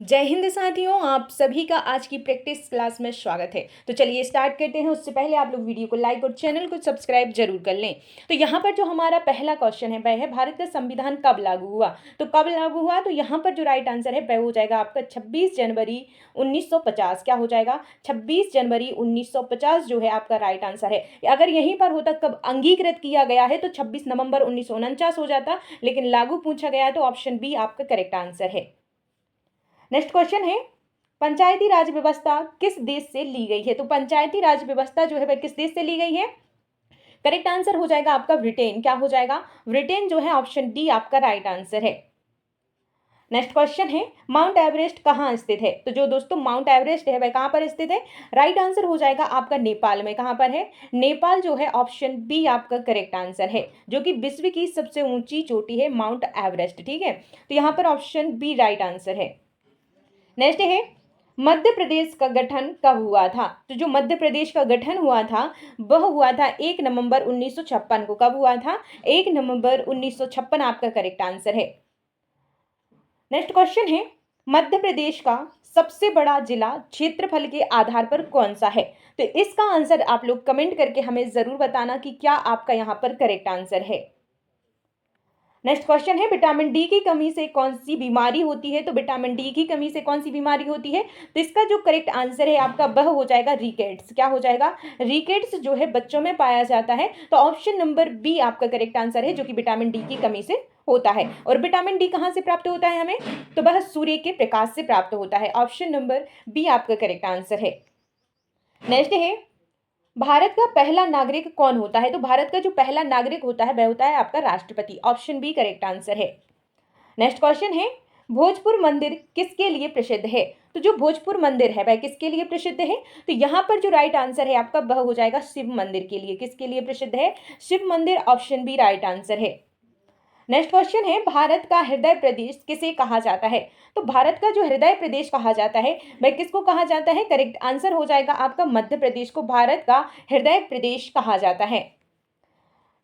जय हिंद साथियों, आप सभी का आज की प्रैक्टिस क्लास में स्वागत है। तो चलिए स्टार्ट करते हैं। उससे पहले आप लोग वीडियो को लाइक और चैनल को सब्सक्राइब जरूर कर लें। तो यहाँ पर जो हमारा पहला क्वेश्चन है वह है भारत का संविधान कब लागू हुआ। तो कब लागू हुआ, तो यहाँ पर जो राइट आंसर है वह हो जाएगा आपका 26 जनवरी 1950। क्या हो जाएगा? 26 जनवरी 1950 जो है आपका राइट आंसर है। अगर यहीं पर होता कब अंगीकृत किया गया है तो 26 नवंबर 1949 हो जाता, लेकिन लागू पूछा गया है तो ऑप्शन बी आपका करेक्ट आंसर है। नेक्स्ट क्वेश्चन है, पंचायती राज व्यवस्था किस देश से ली गई है। तो पंचायती राज व्यवस्था जो है वह किस देश से ली गई है? करेक्ट आंसर हो जाएगा आपका ब्रिटेन। क्या हो जाएगा? ब्रिटेन जो है ऑप्शन डी आपका राइट आंसर है। नेक्स्ट क्वेश्चन है, माउंट एवरेस्ट कहाँ स्थित है। तो जो दोस्तों माउंट एवरेस्ट है वह कहाँ पर स्थित है? राइट आंसर हो जाएगा आपका नेपाल में। कहाँ पर है? नेपाल जो है ऑप्शन बी आपका करेक्ट आंसर है, जो कि विश्व की सबसे ऊंची चोटी है माउंट एवरेस्ट। ठीक है, तो यहाँ पर ऑप्शन बी राइट आंसर है। नेक्स्ट है, मध्य प्रदेश का गठन कब हुआ था। तो जो मध्य प्रदेश का गठन हुआ था वह हुआ था 1 नवंबर 1956 को। कब हुआ था? 1 नवंबर 1956 आपका करेक्ट आंसर है। नेक्स्ट क्वेश्चन है, मध्य प्रदेश का सबसे बड़ा जिला क्षेत्रफल के आधार पर कौन सा है। तो इसका आंसर आप लोग कमेंट करके हमें जरूर बताना कि क्या आपका यहाँ पर करेक्ट आंसर है। नेक्स्ट क्वेश्चन है, विटामिन डी की कमी से कौन सी बीमारी होती है। तो विटामिन डी की कमी से कौन सी बीमारी होती है? तो इसका जो करेक्ट आंसर है आपका वह हो जाएगा रिकेट्स। क्या हो जाएगा? रिकेट्स जो है बच्चों में पाया जाता है। तो ऑप्शन नंबर बी आपका करेक्ट आंसर है, जो कि विटामिन डी की कमी से होता है। और विटामिन डी कहाँ से प्राप्त होता है हमें? तो वह सूर्य के प्रकाश से प्राप्त होता है। ऑप्शन नंबर बी आपका करेक्ट आंसर है। नेक्स्ट है, भारत का पहला नागरिक कौन होता है। तो भारत का जो पहला नागरिक होता है वह होता है आपका राष्ट्रपति। ऑप्शन बी करेक्ट आंसर है। नेक्स्ट क्वेश्चन है, भोजपुर मंदिर किसके लिए प्रसिद्ध है। तो जो भोजपुर मंदिर है वह किसके लिए प्रसिद्ध है? तो यहाँ पर जो राइट आंसर है आपका वह हो जाएगा शिव मंदिर के लिए। किसके लिए प्रसिद्ध है? शिव मंदिर। ऑप्शन बी राइट आंसर है। नेक्स्ट क्वेश्चन है, भारत का हृदय प्रदेश किसे कहा जाता है। तो भारत का जो हृदय प्रदेश कहा जाता है वह किसको कहा जाता है? करेक्ट आंसर हो जाएगा आपका मध्य प्रदेश को भारत का हृदय प्रदेश कहा जाता है।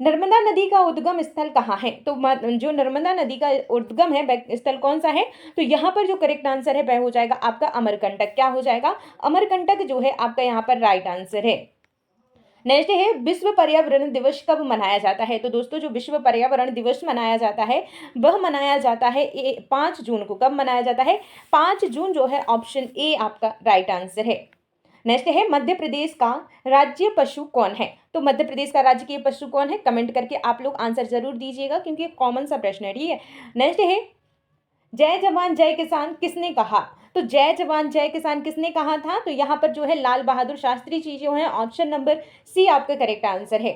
नर्मदा नदी का उद्गम स्थल कहाँ है। तो जो नर्मदा नदी का उद्गम है वह स्थल कौन सा है? तो यहाँ पर जो करेक्ट आंसर है वह हो जाएगा आपका अमरकंटक। क्या हो जाएगा? अमरकंटक जो है आपका यहाँ पर राइट आंसर है। नेक्स्ट है, विश्व पर्यावरण दिवस कब मनाया जाता है। तो दोस्तों जो विश्व पर्यावरण दिवस मनाया जाता है वह मनाया जाता है 5 जून को। कब मनाया जाता है? 5 जून जो है ऑप्शन ए आपका राइट आंसर है। नेक्स्ट है, मध्य प्रदेश का राज्य पशु कौन है। तो मध्य प्रदेश का राजकीय पशु कौन है? कमेंट करके आप लोग आंसर जरूर दीजिएगा, क्योंकि एक कॉमन सा प्रश्न है। ठीक है, नेक्स्ट है, जय जवान जय किसान किसने कहा। तो जय जवान जय किसान किसने कहा था? तो यहाँ पर जो है लाल बहादुर शास्त्री जी जो है। ऑप्शन नंबर सी आपका करेक्ट आंसर है।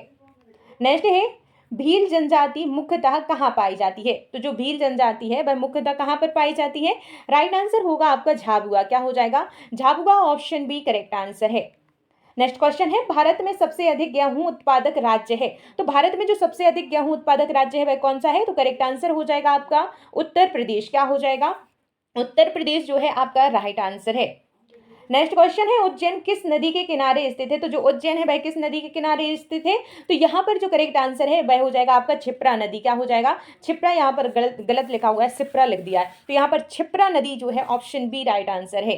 नेक्स्ट है, भील जनजाति मुख्यतः कहाँ पाई जाती है। तो जो भील जनजाति है वह मुख्यतः कहाँ पर पाई जाती है? राइट आंसर होगा आपका झाबुआ। क्या हो जाएगा? Jhabua. Option B correct answer है। नेक्स्ट क्वेश्चन है, भारत में सबसे अधिक गेहूं उत्पादक राज्य है। तो भारत में जो सबसे अधिक गेहूं उत्पादक राज्य है वह कौन सा है? तो करेक्ट आंसर हो जाएगा आपका उत्तर प्रदेश। क्या हो जाएगा? उत्तर प्रदेश जो है आपका राइट आंसर है। नेक्स्ट क्वेश्चन है, उज्जैन किस नदी के किनारे स्थित है। तो जो उज्जैन है वह किस नदी के किनारे स्थित है? तो यहाँ पर जो करेक्ट आंसर है वह हो जाएगा आपका क्षिप्रा नदी। क्या हो जाएगा? क्षिप्रा। यहाँ पर गलत गलत लिखा हुआ है, क्षिप्रा लिख दिया है, तो यहाँ पर क्षिप्रा नदी जो है ऑप्शन बी राइट आंसर है।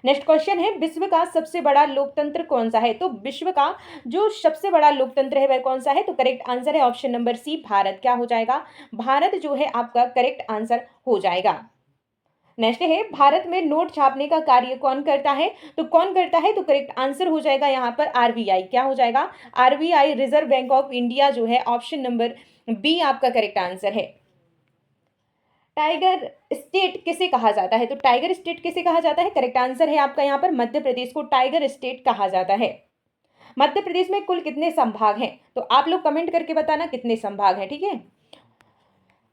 नेक्स्ट क्वेश्चन है, विश्व का सबसे बड़ा लोकतंत्र कौन सा है। तो विश्व का जो सबसे बड़ा लोकतंत्र है वह कौन सा है? तो करेक्ट आंसर है ऑप्शन नंबर सी भारत। क्या हो जाएगा? भारत जो है आपका करेक्ट आंसर हो जाएगा। नेक्स्ट है, भारत में नोट छापने का कार्य कौन करता है। तो कौन करता है? तो करेक्ट आंसर हो जाएगा यहाँ पर आरबीआई। क्या हो जाएगा? RBI, reserve bank of India जो है। ऑप्शन नंबर बी आपका करेक्ट आंसर है। टाइगर स्टेट किसे कहा जाता है। तो टाइगर स्टेट किसे कहा जाता है? करेक्ट आंसर है आपका यहाँ पर मध्य प्रदेश को टाइगर स्टेट कहा जाता है। मध्य प्रदेश में कुल कितने संभाग हैं? तो आप लोग कमेंट करके बताना कितने संभाग हैं। ठीक है,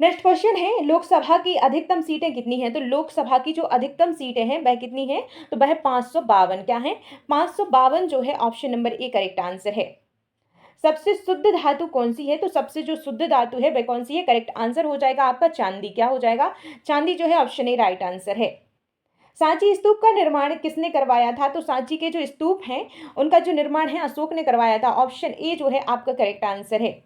नेक्स्ट क्वेश्चन है, लोकसभा की अधिकतम सीटें कितनी हैं। तो लोकसभा की जो अधिकतम सीटें हैं वह कितनी हैं? तो वह 552। क्या है? 552 जो है option number A correct answer है। सबसे शुद्ध धातु कौन सी है। तो सबसे जो शुद्ध धातु है वह कौन सी है? करेक्ट आंसर हो जाएगा आपका चांदी। क्या हो जाएगा? चांदी जो है ऑप्शन ए राइट आंसर है। सांची स्तूप का निर्माण किसने करवाया था। तो सांची के जो स्तूप हैं उनका जो निर्माण है अशोक ने करवाया था। ऑप्शन ए जो है आपका करेक्ट आंसर है।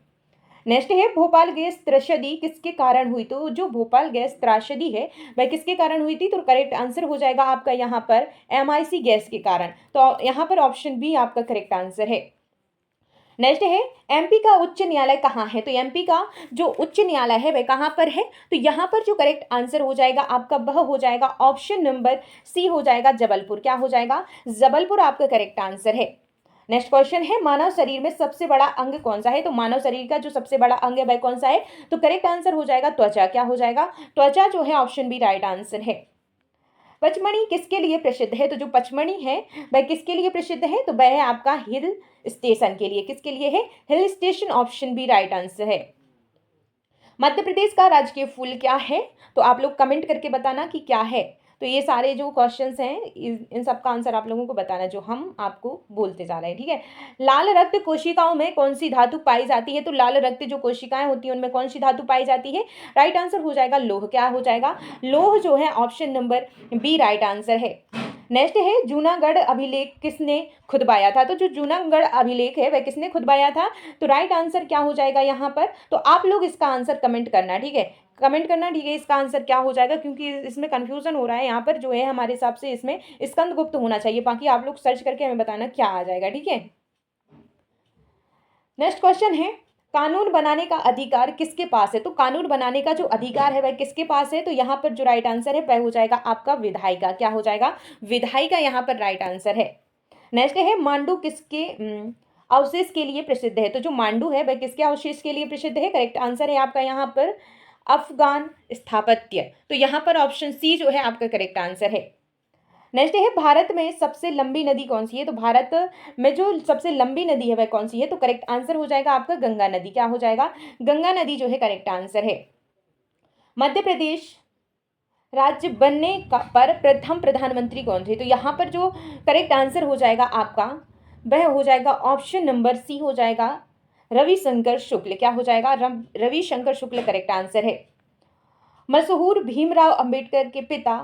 नेक्स्ट है भोपाल गैस त्रषदी किसके कारण हुई, तो जो भोपाल गैस त्रासदी है वह किसके कारण हुई थी, तो करेक्ट आंसर हो जाएगा आपका यहाँ पर MIC गैस के कारण। तो यहाँ पर ऑप्शन बी आपका करेक्ट आंसर है। नेक्स्ट है MP का उच्च न्यायालय कहाँ है, तो MP का जो उच्च न्यायालय है वह कहाँ पर है, तो यहाँ पर जो करेक्ट आंसर हो जाएगा आपका वह हो जाएगा ऑप्शन नंबर सी हो जाएगा जबलपुर। क्या हो जाएगा, जबलपुर आपका करेक्ट आंसर है। नेक्स्ट क्वेश्चन है मानव शरीर में सबसे बड़ा अंग कौन सा है, तो मानव शरीर का जो सबसे बड़ा अंग है वह कौन सा है, तो करेक्ट आंसर हो जाएगा त्वचा। क्या हो जाएगा, त्वचा जो है ऑप्शन बी राइट आंसर है। पचमढ़ी किसके लिए प्रसिद्ध है, तो जो पचमढ़ी है वह किसके लिए प्रसिद्ध है, तो वह है आपका हिल स्टेशन के लिए। किसके लिए है, hill station, option B right answer है। मध्य प्रदेश का राजकीय फूल क्या है, तो आप लोग कमेंट करके बताना कि क्या है। तो ये सारे जो क्वेश्चंस हैं इन सब का आंसर आप लोगों को बताना जो हम आपको बोलते जा रहे हैं, ठीक है। लाल रक्त कोशिकाओं में कौन सी धातु पाई जाती है, तो लाल रक्त जो कोशिकाएं होती हैं उनमें कौन सी धातु पाई जाती है, राइट आंसर हो जाएगा लोह। क्या हो जाएगा, लोह जो है option number B right answer है। नेक्स्ट है जूनागढ़ अभिलेख किसने खुदवाया था, तो जो जूनागढ़ अभिलेख है वह किसने खुदवाया था, तो राइट आंसर क्या हो जाएगा यहाँ पर, तो आप लोग इसका आंसर कमेंट करना, ठीक है, कमेंट करना, ठीक है, इसका आंसर क्या हो जाएगा, क्योंकि इसमें कंफ्यूजन हो रहा है यहाँ पर जो है हमारे हिसाब से इसमें स्कंदगुप्त होना चाहिए, बाकी आप लोग सर्च करके हमें बताना क्या आ जाएगा, ठीक है। नेक्स्ट क्वेश्चन है कानून बनाने का अधिकार किसके पास है, तो कानून बनाने का जो अधिकार है वह किसके पास है, तो यहाँ पर जो राइट आंसर है वह हो जाएगा आपका विधायिका। क्या हो जाएगा, विधायिका यहाँ पर राइट आंसर है। नेक्स्ट है मांडू किसके अवशेष के लिए प्रसिद्ध है, तो जो मांडू है वह किसके अवशेष के लिए प्रसिद्ध है, करेक्ट आंसर है आपका यहाँ पर अफगान स्थापत्य। तो यहाँ पर ऑप्शन सी जो है आपका करेक्ट आंसर है। नेक्स्ट है भारत में सबसे लंबी नदी कौन सी है, तो भारत में जो सबसे लंबी नदी है वह कौन सी है, तो करेक्ट आंसर हो जाएगा आपका गंगा नदी। क्या हो जाएगा, गंगा नदी जो है करेक्ट आंसर है। मध्य प्रदेश राज्य बनने का पर प्रथम प्रधानमंत्री कौन थे, तो यहाँ पर जो करेक्ट आंसर हो जाएगा आपका वह हो जाएगा ऑप्शन नंबर सी हो जाएगा रविशंकर शुक्ल। क्या हो जाएगा, रविशंकर शुक्ल करेक्ट आंसर है। मशहूर भीमराव अंबेडकर के पिता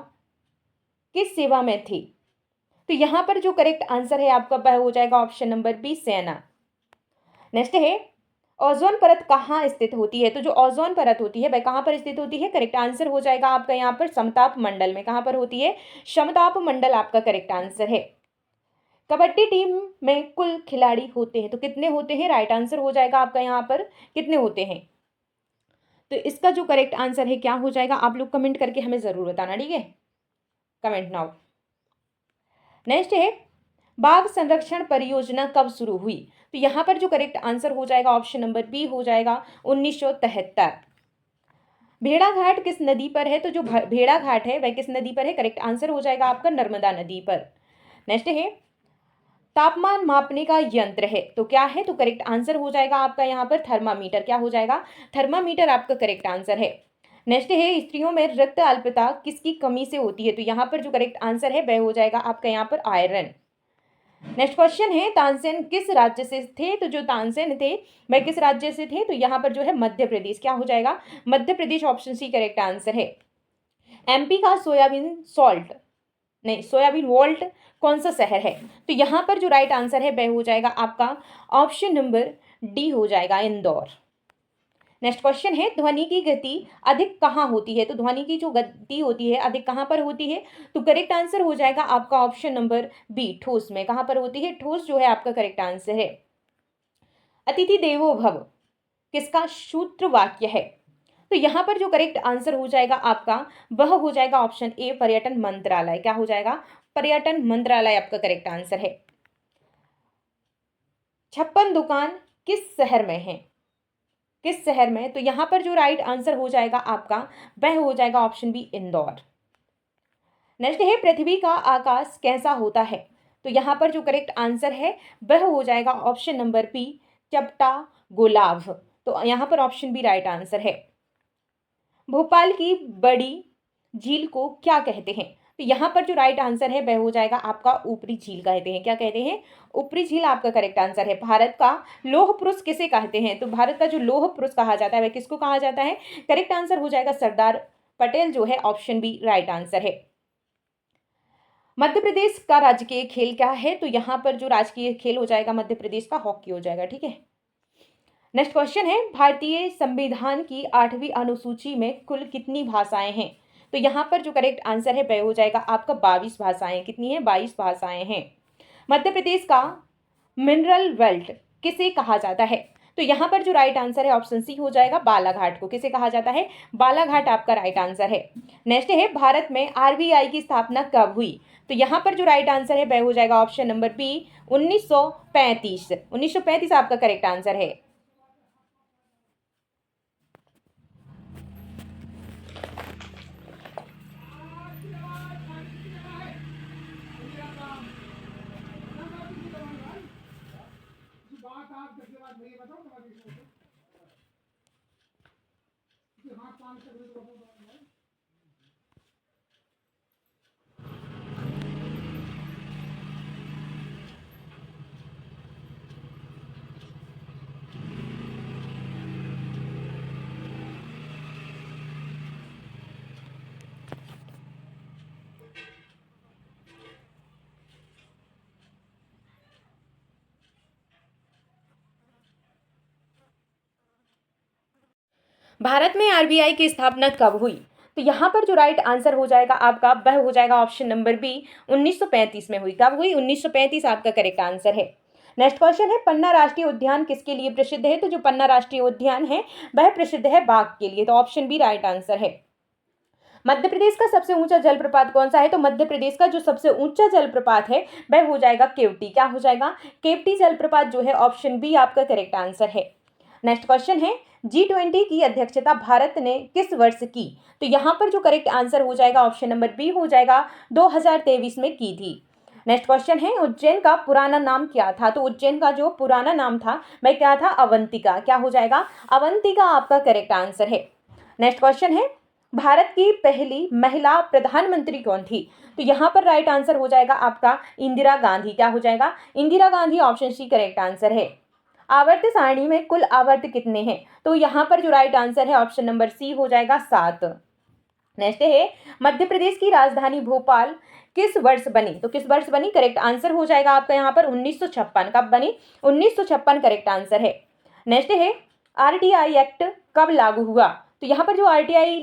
किस सेवा में थे, तो यहां पर जो करेक्ट आंसर है आपका वह हो जाएगा ऑप्शन नंबर बी सेना। नेक्स्ट है ओजोन परत कहाँ स्थित होती है, तो जो ओजोन परत होती है वह कहाँ पर स्थित होती है, करेक्ट आंसर हो जाएगा आपका यहाँ पर समताप मंडल में। कहाँ पर होती है, समताप मंडल आपका करेक्ट आंसर है। कबड्डी टीम में कुल खिलाड़ी होते हैं तो कितने होते हैं, राइट आंसर हो जाएगा आपका यहाँ पर कितने होते हैं, तो इसका जो करेक्ट आंसर है क्या हो जाएगा, आप लोग कमेंट करके हमें जरूर बताना, ठीक है, कमेंट नाउ। नेक्स्ट है बाघ संरक्षण परियोजना कब शुरू हुई, तो यहां पर जो करेक्ट आंसर हो जाएगा ऑप्शन नंबर बी हो जाएगा 1973। भेड़ा घाट किस नदी पर है, तो जो भेड़ा घाट है वह किस नदी पर है, करेक्ट आंसर हो जाएगा आपका नर्मदा नदी पर। नेक्स्ट है तापमान मापने का यंत्र है तो क्या है, तो करेक्ट आंसर हो जाएगा आपका यहाँ पर थर्मामीटर। क्या हो जाएगा, थर्मामीटर आपका करेक्ट आंसर है। नेक्स्ट है स्त्रियों में रक्त अल्पता किसकी कमी से होती है, तो यहाँ पर जो करेक्ट आंसर है वह हो जाएगा आपका यहाँ पर आयरन। नेक्स्ट क्वेश्चन है तानसेन किस राज्य से थे, तो जो तानसेन थे वह किस राज्य से थे, तो यहाँ पर जो है मध्य प्रदेश। क्या हो जाएगा, Madhya Pradesh, option C correct answer है। MP का सोयाबीन सॉल्ट नहीं सोयाबीन वॉल्ट कौन सा शहर है, तो यहाँ पर जो राइट आंसर है वह हो जाएगा आपका ऑप्शन नंबर डी हो जाएगा इंदौर। नेक्स्ट क्वेश्चन है ध्वनि की गति अधिक कहाँ होती है, तो ध्वनि की जो गति होती है अधिक कहाँ पर होती है, तो करेक्ट आंसर हो जाएगा आपका ऑप्शन नंबर बी ठोस में। कहाँ पर होती है, ठोस जो है आपका करेक्ट आंसर है। अतिथि देवो भव किसका सूत्र वाक्य है, तो यहां पर जो करेक्ट आंसर हो जाएगा आपका वह हो जाएगा ऑप्शन ए पर्यटन मंत्रालय। क्या हो जाएगा, पर्यटन मंत्रालय आपका करेक्ट आंसर है। 56 दुकान किस शहर में है, किस शहर में, तो यहां पर जो राइट आंसर हो जाएगा आपका वह हो जाएगा ऑप्शन बी इंदौर। नेक्स्ट है पृथ्वी का आकाश कैसा होता है, तो यहां पर जो करेक्ट आंसर है वह हो जाएगा ऑप्शन नंबर बी चपटा गुलाब। तो यहां पर ऑप्शन बी राइट आंसर है। भोपाल की बड़ी झील को क्या कहते हैं, तो यहाँ पर जो राइट आंसर है वह हो जाएगा आपका ऊपरी झील कहते हैं। क्या कहते हैं, ऊपरी झील आपका करेक्ट आंसर है। भारत का लौह पुरुष किसे कहते हैं, तो भारत का जो लौह पुरुष कहा जाता है वह किसको कहा जाता है, करेक्ट आंसर हो जाएगा सरदार पटेल जो है, ऑप्शन बी राइट आंसर है। मध्य प्रदेश का राजकीय खेल क्या है, तो यहाँ पर जो राजकीय खेल हो जाएगा मध्य प्रदेश का हॉकी हो जाएगा, ठीक है। नेक्स्ट क्वेश्चन है, भारतीय संविधान की 8वीं अनुसूची में कुल कितनी भाषाएं हैं? तो यहाँ पर जो करेक्ट आंसर है वह हो जाएगा आपका 22 भाषाएं। कितनी है? 22 भाषाएं हैं। मध्य प्रदेश का मिनरल बेल्ट किसे कहा जाता है? तो यहाँ पर जो राइट आंसर है ऑप्शन सी हो जाएगा, बालाघाट को। किसे कहा जाता है? बालाघाट आपका राइट आंसर है। नेक्स्ट है, भारत में आरबीआई की स्थापना कब हुई? तो यहाँ पर जो राइट आंसर है वह हो जाएगा ऑप्शन नंबर बी, 1935। 1935 आपका करेक्ट आंसर है। भारत में आरबीआई की स्थापना कब हुई? तो यहाँ पर जो राइट आंसर हो जाएगा आपका वह हो जाएगा ऑप्शन नंबर बी, 1935 में हुई। कब हुई? 1935 आपका करेक्ट आंसर है। नेक्स्ट क्वेश्चन है, पन्ना राष्ट्रीय उद्यान किसके लिए प्रसिद्ध है? तो जो पन्ना राष्ट्रीय उद्यान है वह प्रसिद्ध है बाघ के लिए। तो ऑप्शन बी राइट आंसर है। मध्य प्रदेश का सबसे ऊंचा जलप्रपात कौन सा है? तो मध्य प्रदेश का जो सबसे ऊंचा जलप्रपात है वह हो जाएगा केवटी। क्या हो जाएगा? केवटी जलप्रपात जो है, ऑप्शन बी आपका करेक्ट आंसर है। नेक्स्ट क्वेश्चन है, G20 की अध्यक्षता भारत ने किस वर्ष की? तो यहाँ पर जो करेक्ट आंसर हो जाएगा ऑप्शन नंबर बी हो जाएगा, 2023 में की थी। नेक्स्ट क्वेश्चन है, उज्जैन का पुराना नाम क्या था? तो उज्जैन का जो पुराना नाम था वह क्या था? अवंतिका। क्या हो जाएगा? अवंतिका आपका करेक्ट आंसर है। नेक्स्ट क्वेश्चन है, भारत की पहली महिला प्रधानमंत्री कौन थी? तो यहाँ पर राइट आंसर हो जाएगा आपका इंदिरा गांधी। क्या हो जाएगा? Indira Gandhi, option C correct answer है। आवर्त सारणी में कुल आवर्त कितने हैं? तो यहाँ पर जो राइट आंसर है ऑप्शन नंबर सी हो जाएगा, 7। नेक्स्ट है, मध्य प्रदेश की राजधानी भोपाल किस वर्ष बनी? तो किस वर्ष बनी? करेक्ट आंसर हो जाएगा आपका यहाँ पर 1956। कब बनी? 1956 करेक्ट आंसर है। नेक्स्ट है, आरटीआई एक्ट कब लागू हुआ? तो यहाँ पर जो आरटीआई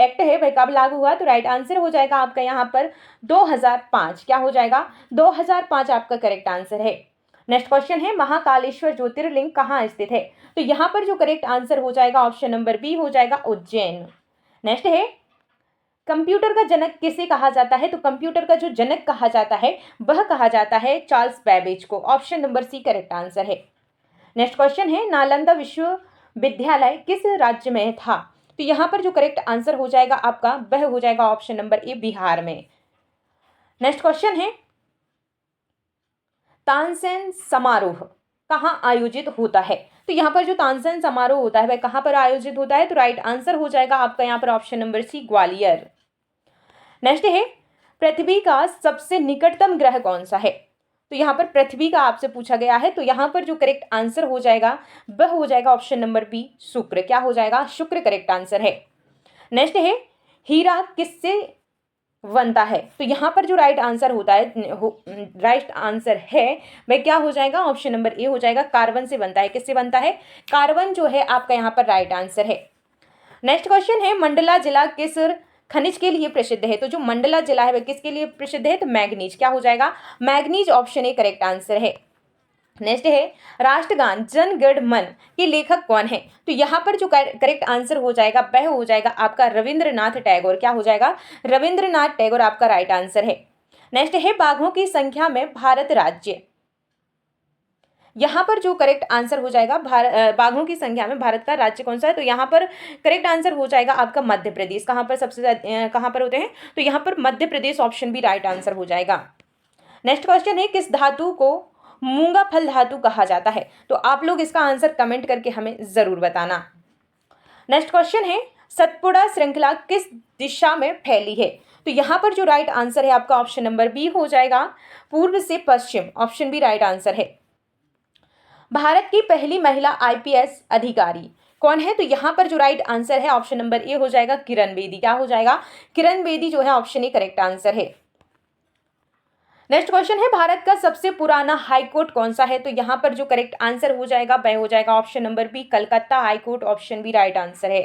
एक्ट है वह कब लागू हुआ? तो राइट आंसर हो जाएगा आपका यहाँ पर 2005। क्या हो जाएगा? 2005 आपका करेक्ट आंसर है। नेक्स्ट क्वेश्चन है, महाकालेश्वर ज्योतिर्लिंग कहाँ स्थित है? तो यहाँ पर जो करेक्ट आंसर हो जाएगा ऑप्शन नंबर बी हो जाएगा, उज्जैन। नेक्स्ट है, कंप्यूटर का जनक किसे कहा जाता है? तो कंप्यूटर का जो जनक कहा जाता है वह कहा जाता है चार्ल्स बेबेज को। Option number C correct answer है। नेक्स्ट क्वेश्चन है, नालंदा विश्वविद्यालय किस राज्य में था? तो यहाँ पर जो करेक्ट आंसर हो जाएगा आपका वह हो जाएगा ऑप्शन नंबर ए, बिहार में। नेक्स्ट क्वेश्चन है, तानसेन समारोह कहाँ आयोजित होता है? तो यहाँ पर जो तानसेन समारोह होता है वह कहाँ पर आयोजित होता है? तो राइट आंसर हो जाएगा आपका यहाँ पर option number C, Gwalior. Next है, पृथ्वी का सबसे निकटतम ग्रह कौन सा है? तो यहाँ पर पृथ्वी का आपसे पूछा गया है। तो यहाँ पर जो करेक्ट आंसर हो जाएगा वह हो जाएगा ऑप्शन नंबर बी, शुक्र। क्या हो जाएगा? शुक्र करेक्ट आंसर है। नेक्स्ट है, हीरा किससे बनता है? तो यहाँ पर जो राइट आंसर होता है, राइट आंसर है वह क्या हो जाएगा? ऑप्शन नंबर ए हो जाएगा, कार्बन से बनता है। किससे बनता है? कार्बन जो है आपका यहाँ पर राइट आंसर है। नेक्स्ट क्वेश्चन है, मंडला जिला किस खनिज के लिए प्रसिद्ध है? तो जो मंडला जिला है वह किसके लिए प्रसिद्ध है? तो मैग्नीज। क्या हो जाएगा? Manganese, option A correct answer है। नेक्स्ट है, राष्ट्रगान जन गण मन के लेखक कौन है? तो यहाँ पर जो करेक्ट आंसर हो जाएगा वह हो जाएगा आपका रविंद्रनाथ टैगोर। क्या हो जाएगा? रविंद्रनाथ टैगोर आपका राइट आंसर है। नेक्स्ट है, बाघों की संख्या में भारत राज्य। यहाँ पर जो करेक्ट आंसर हो जाएगा, बाघों की संख्या में भारत का राज्य कौन सा है? तो यहाँ पर करेक्ट आंसर हो जाएगा आपका मध्य प्रदेश। कहाँ पर सबसे ज्यादा कहाँ पर होते हैं? तो यहाँ पर Madhya Pradesh, option B right answer हो जाएगा। नेक्स्ट क्वेश्चन है, किस धातु को मूंगा फल धातु कहा जाता है? तो आप लोग इसका आंसर कमेंट करके हमें जरूर बताना। नेक्स्ट क्वेश्चन है, सतपुड़ा श्रृंखला किस दिशा में फैली है? तो यहाँ पर जो राइट आंसर है आपका ऑप्शन नंबर बी हो जाएगा, पूर्व से पश्चिम। ऑप्शन बी राइट आंसर है। भारत की पहली महिला आईपीएस अधिकारी कौन है? तो यहाँ पर जो राइट आंसर है ऑप्शन नंबर ए हो जाएगा, किरण बेदी। क्या हो जाएगा? किरण बेदी जो है ऑप्शन ए करेक्ट आंसर है। नेक्स्ट क्वेश्चन है, भारत का सबसे पुराना हाई कोर्ट कौन सा है? तो यहाँ पर जो करेक्ट आंसर हो जाएगा वह हो जाएगा option number B, Calcutta high court, option B right answer है।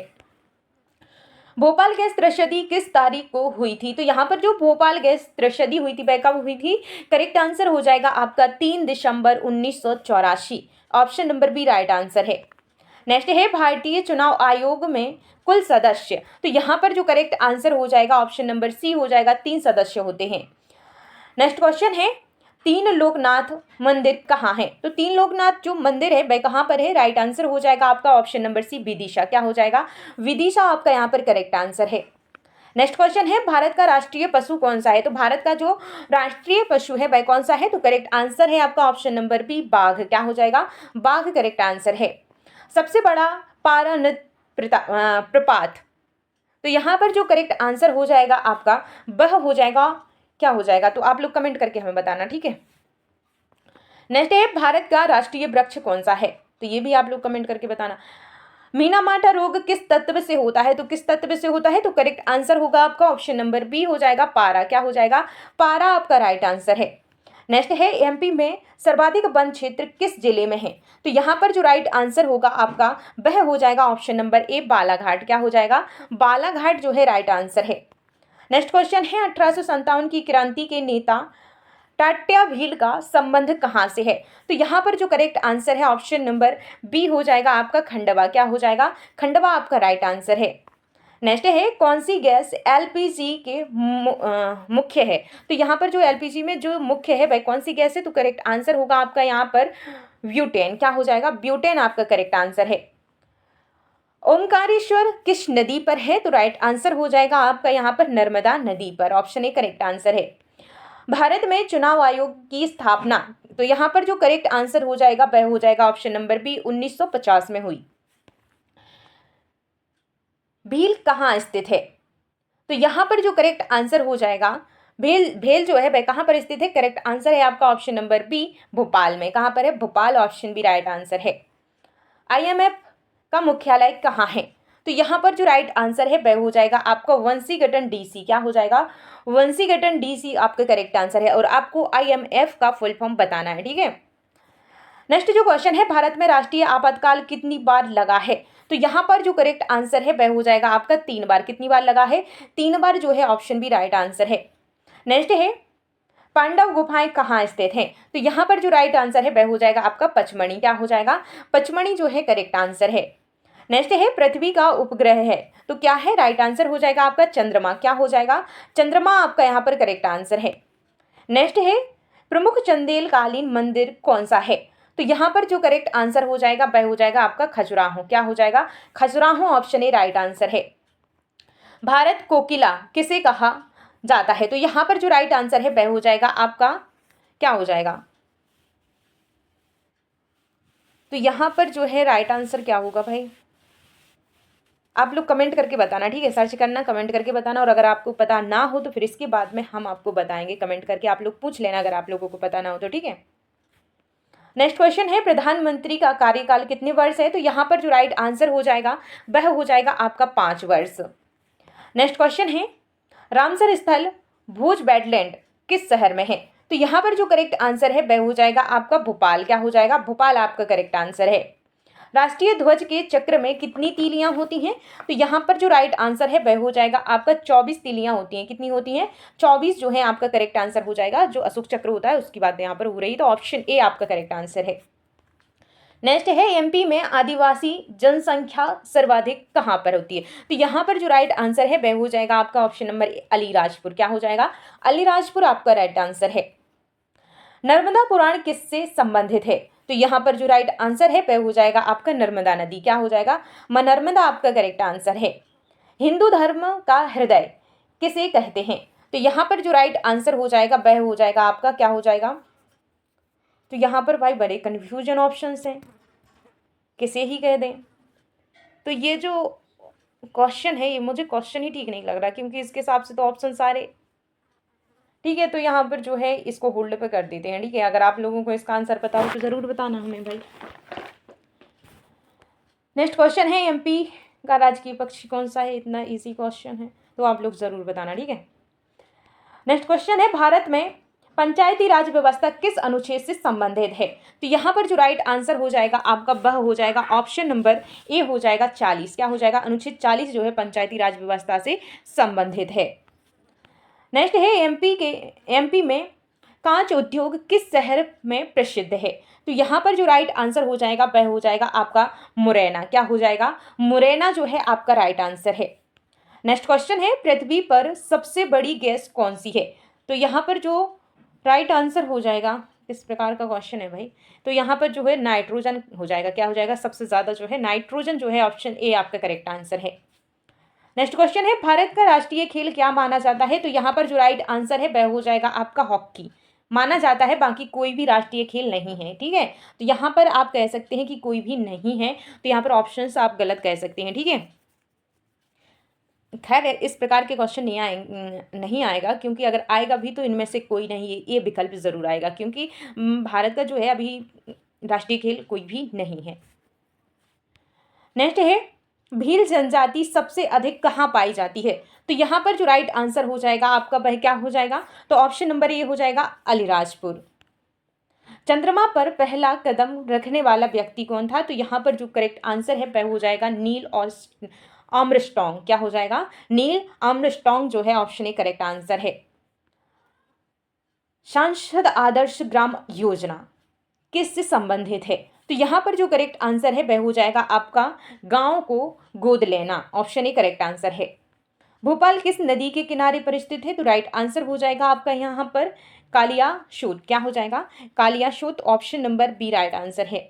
भोपाल गैस त्रषदी किस तारीख को हुई थी? तो यहाँ पर जो भोपाल गैस त्रषदी हुई थी वह कब हुई थी? करेक्ट आंसर हो जाएगा आपका 3 दिसंबर 1984, option number B right answer है। नेक्स्ट है, भारतीय चुनाव आयोग में कुल सदस्य, तो यहाँ पर जो करेक्ट आंसर हो जाएगा ऑप्शन नंबर सी हो जाएगा, 3 सदस्य होते हैं। नेक्स्ट क्वेश्चन है, तीन लोकनाथ मंदिर कहाँ है? तो तीन लोकनाथ जो मंदिर है वह कहाँ पर है? राइट आंसर हो जाएगा आपका ऑप्शन नंबर सी, विदिशा। क्या हो जाएगा? विदिशा आपका यहाँ पर करेक्ट आंसर है। नेक्स्ट क्वेश्चन है, भारत का राष्ट्रीय पशु कौन सा है? तो भारत का जो राष्ट्रीय पशु है वह कौन सा है? तो करेक्ट आंसर है आपका ऑप्शन नंबर बी, बाघ। क्या हो जाएगा? बाघ करेक्ट आंसर है। सबसे बड़ा पारा नद प्रपात, तो यहाँ पर जो करेक्ट आंसर हो जाएगा आपका वह हो जाएगा, क्या हो जाएगा? तो आप लोग कमेंट करके हमें बताना, ठीक है। नेक्स्ट है, भारत का राष्ट्रीय वृक्ष कौन सा है? तो ये भी आप लोग कमेंट करके बताना। मीनामाटा रोग किस तत्व से होता है? तो किस तत्व से होता है? तो करेक्ट आंसर होगा आपका ऑप्शन नंबर बी हो जाएगा, पारा। क्या हो जाएगा? पारा आपका राइट आंसर है। नेक्स्ट है, एमपी में सर्वाधिक वन क्षेत्र किस जिले में है? तो यहाँ पर जो राइट आंसर होगा आपका वह हो जाएगा ऑप्शन नंबर ए, बालाघाट। क्या हो जाएगा? बालाघाट जो है राइट आंसर है। नेक्स्ट क्वेश्चन है, 1857 की क्रांति के नेता टाट्या भील का संबंध कहाँ से है? तो यहाँ पर जो करेक्ट आंसर है ऑप्शन नंबर बी हो जाएगा आपका, खंडवा। क्या हो जाएगा? खंडवा आपका राइट आंसर है। नेक्स्ट है, कौन सी गैस एलपीजी के मुख्य है? तो यहाँ पर जो एलपीजी में जो मुख्य है वह कौन सी गैस है? तो करेक्ट आंसर होगा आपका यहाँ पर ब्यूटेन। क्या हो जाएगा? ब्यूटेन आपका करेक्ट आंसर है। ओमकारेश्वर किस नदी पर है? तो राइट आंसर हो जाएगा आपका यहाँ पर नर्मदा नदी पर, ऑप्शन ए करेक्ट आंसर है। भारत में चुनाव आयोग की स्थापना, तो यहाँ पर जो करेक्ट आंसर हो जाएगा वह हो जाएगा ऑप्शन नंबर बी, 1950 में हुई। भील कहाँ स्थित है? तो यहाँ पर जो करेक्ट आंसर हो जाएगा, भेल जो है वह कहाँ पर स्थित है? करेक्ट आंसर है आपका ऑप्शन नंबर बी, भोपाल में। कहाँ पर है? Bhopal, option B right answer है। IMF का मुख्यालय कहाँ है? तो यहाँ पर जो राइट आंसर है वह हो जाएगा आपका वंशीगटन DC। क्या हो जाएगा? वंशीगटन DC आपका करेक्ट आंसर है, और आपको IMF का फुल फॉर्म बताना है, ठीक है। नेक्स्ट जो क्वेश्चन है, भारत में राष्ट्रीय आपातकाल कितनी बार लगा है? तो यहाँ पर जो करेक्ट आंसर है वह हो जाएगा आपका 3 बार। कितनी बार लगा है? 3 बार जो है, ऑप्शन बी राइट आंसर है। नेक्स्ट है, पांडव गुफाएं कहाँ स्थित हैं? तो यहाँ पर जो राइट आंसर है वह हो जाएगा आपका पचमणी। क्या हो जाएगा? पचमणी जो है करेक्ट आंसर है। नेक्स्ट है, पृथ्वी का उपग्रह है, तो क्या है? राइट आंसर हो जाएगा आपका चंद्रमा। क्या हो जाएगा? चंद्रमा आपका यहाँ पर करेक्ट आंसर है। नेक्स्ट है, प्रमुख चंदेलकालीन मंदिर कौन सा है? तो यहाँ पर जो करेक्ट आंसर हो जाएगा वह हो जाएगा आपका खजुराहो। क्या हो जाएगा? Khajuraho, option A right answer है। भारत कोकिला किसे कहा जाता है? तो यहाँ पर जो राइट आंसर है वह हो जाएगा आपका, क्या हो जाएगा? तो यहाँ पर जो है राइट आंसर क्या होगा भाई? आप लोग कमेंट करके बताना, ठीक है। सर्च करना, कमेंट करके बताना, और अगर आपको पता ना हो तो फिर इसके बाद में हम आपको बताएंगे। कमेंट करके आप लोग पूछ लेना अगर आप लोगों को पता ना हो तो, ठीक है। नेक्स्ट क्वेश्चन है, प्रधानमंत्री का कार्यकाल कितने वर्ष है? तो यहाँ पर जो राइट आंसर हो जाएगा वह हो जाएगा आपका 5 वर्ष। नेक्स्ट क्वेश्चन है, रामसर स्थल भोज वेटलैंड किस शहर में है? तो यहाँ पर जो करेक्ट आंसर है वह हो जाएगा आपका भोपाल। क्या हो जाएगा? भोपाल आपका करेक्ट आंसर है। राष्ट्रीय ध्वज के चक्र में कितनी तीलियां होती हैं? तो यहाँ पर जो राइट आंसर है वह हो जाएगा आपका 24 तीलियां होती हैं। कितनी होती हैं? 24 जो है आपका करेक्ट आंसर हो जाएगा। जो अशोक चक्र होता है उसकी बात यहाँ पर हो रही, तो ऑप्शन ए आपका करेक्ट आंसर है। नेक्स्ट है, एमपी में आदिवासी जनसंख्या सर्वाधिक कहाँ पर होती है? तो यहाँ पर जो राइट आंसर है वह हो जाएगा आपका ऑप्शन नंबर अलीराजपुर। क्या हो जाएगा? अलीराजपुर आपका राइट आंसर है। नर्मदा पुराण किससे संबंधित है? तो यहाँ पर जो राइट आंसर है वह हो जाएगा आपका नर्मदा नदी। क्या हो जाएगा? नर्मदा आपका करेक्ट आंसर है। हिंदू धर्म का हृदय किसे कहते हैं? तो यहाँ पर जो राइट आंसर हो जाएगा वह हो जाएगा आपका, क्या हो जाएगा? तो यहाँ पर भाई बड़े कन्फ्यूजन ऑप्शंस हैं, किसे ही कह दें। तो ये जो क्वेश्चन है ये मुझे क्वेश्चन ही ठीक नहीं लग रहा, क्योंकि इसके हिसाब से तो ऑप्शन सारे ठीक है। तो यहाँ पर जो है इसको होल्ड पे कर देते हैं, ठीक है। अगर आप लोगों को इसका आंसर पता हो तो ज़रूर बताना हमें भाई। नेक्स्ट क्वेश्चन है, एमपी का राजकीय पक्षी कौन सा है? इतना इजी क्वेश्चन है तो आप लोग ज़रूर बताना, ठीक है। नेक्स्ट क्वेश्चन है, भारत में पंचायती राज व्यवस्था किस अनुच्छेद से संबंधित है? तो यहाँ पर जो राइट आंसर हो जाएगा आपका वह हो जाएगा ऑप्शन नंबर ए हो जाएगा 40। क्या हो जाएगा? अनुच्छेद 40 जो है पंचायती राज व्यवस्था से संबंधित है। नेक्स्ट है एमपी में कांच उद्योग किस शहर में प्रसिद्ध है? तो यहाँ पर जो राइट आंसर हो जाएगा वह हो जाएगा आपका मुरैना। क्या हो जाएगा? मुरैना जो है आपका राइट आंसर है। नेक्स्ट क्वेश्चन है पृथ्वी पर सबसे बड़ी गैस कौन सी है? तो यहाँ पर जो राइट आंसर हो जाएगा, किस प्रकार का क्वेश्चन है भाई, तो यहाँ पर जो है नाइट्रोजन हो जाएगा। क्या हो जाएगा? सबसे ज़्यादा जो है नाइट्रोजन जो है, ऑप्शन ए आपका करेक्ट आंसर है। नेक्स्ट क्वेश्चन है भारत का राष्ट्रीय खेल क्या माना जाता है? तो यहाँ पर जो राइट आंसर है वह हो जाएगा आपका हॉकी माना जाता है, बाकी कोई भी राष्ट्रीय खेल नहीं है। ठीक है, तो यहाँ पर आप कह सकते हैं कि कोई भी नहीं है, तो यहाँ पर ऑप्शंस आप गलत कह सकते हैं। ठीक है, खैर इस प्रकार के क्वेश्चन नहीं आएगा, क्योंकि अगर आएगा भी तो इनमें से कोई नहीं, ये विकल्प जरूर आएगा, क्योंकि भारत का जो है अभी राष्ट्रीय खेल कोई भी नहीं है। नेक्स्ट है भील जनजाति सबसे अधिक कहाँ पाई जाती है? तो यहाँ पर जो राइट आंसर हो जाएगा आपका वह क्या हो जाएगा? तो ऑप्शन नंबर ए हो जाएगा अलीराजपुर। चंद्रमा पर पहला कदम रखने वाला व्यक्ति कौन था? तो यहाँ पर जो करेक्ट आंसर है वह हो जाएगा नील आर्मस्ट्रॉन्ग। क्या हो जाएगा? नील आर्मस्ट्रॉन्ग जो है ऑप्शन ए करेक्ट आंसर है। सांसद आदर्श ग्राम योजना किससे संबंधित है? तो यहाँ पर जो करेक्ट आंसर है वह हो जाएगा आपका गांव को गोद लेना। ऑप्शन ए करेक्ट आंसर है। भोपाल किस नदी के किनारे पर स्थित है? तो राइट आंसर हो जाएगा आपका यहाँ पर कालियासोत। क्या हो जाएगा? Kaliasot. Option number B right answer है।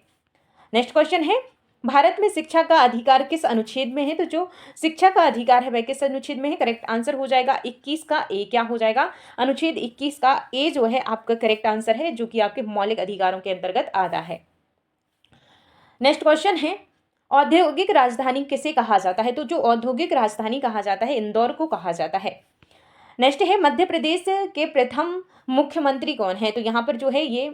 नेक्स्ट क्वेश्चन है भारत में शिक्षा का अधिकार किस अनुच्छेद में है? तो जो शिक्षा का अधिकार है वह किस अनुच्छेद में है? करेक्ट आंसर हो जाएगा 21 का ए। क्या हो जाएगा? अनुच्छेद 21 का ए जो है आपका करेक्ट आंसर है, जो कि आपके मौलिक अधिकारों के अंतर्गत आता है। नेक्स्ट क्वेश्चन है औद्योगिक राजधानी किसे कहा जाता है? तो जो औद्योगिक राजधानी कहा जाता है इंदौर को कहा जाता है। नेक्स्ट है मध्य प्रदेश के प्रथम मुख्यमंत्री कौन है? तो यहाँ पर जो है ये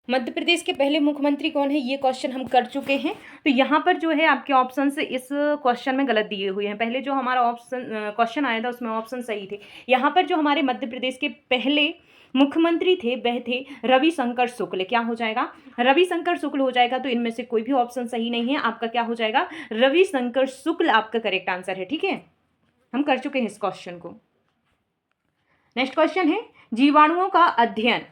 मध्य प्रदेश के पहले मुख्यमंत्री कौन है, ये क्वेश्चन हम कर चुके हैं। तो यहाँ पर जो है आपके ऑप्शन से इस क्वेश्चन में गलत दिए हुए हैं। पहले जो हमारा ऑप्शन क्वेश्चन आया था उसमें ऑप्शन सही थे। यहाँ पर जो हमारे मध्य प्रदेश के पहले मुख्यमंत्री थे वह थे रविशंकर शुक्ल। क्या हो जाएगा? रविशंकर शुक्ल हो जाएगा। तो इनमें से कोई भी ऑप्शन सही नहीं है, आपका क्या हो जाएगा? रविशंकर शुक्ल आपका करेक्ट आंसर है। ठीक है, हम कर चुके हैं इस क्वेश्चन को। नेक्स्ट क्वेश्चन है जीवाणुओं का अध्ययन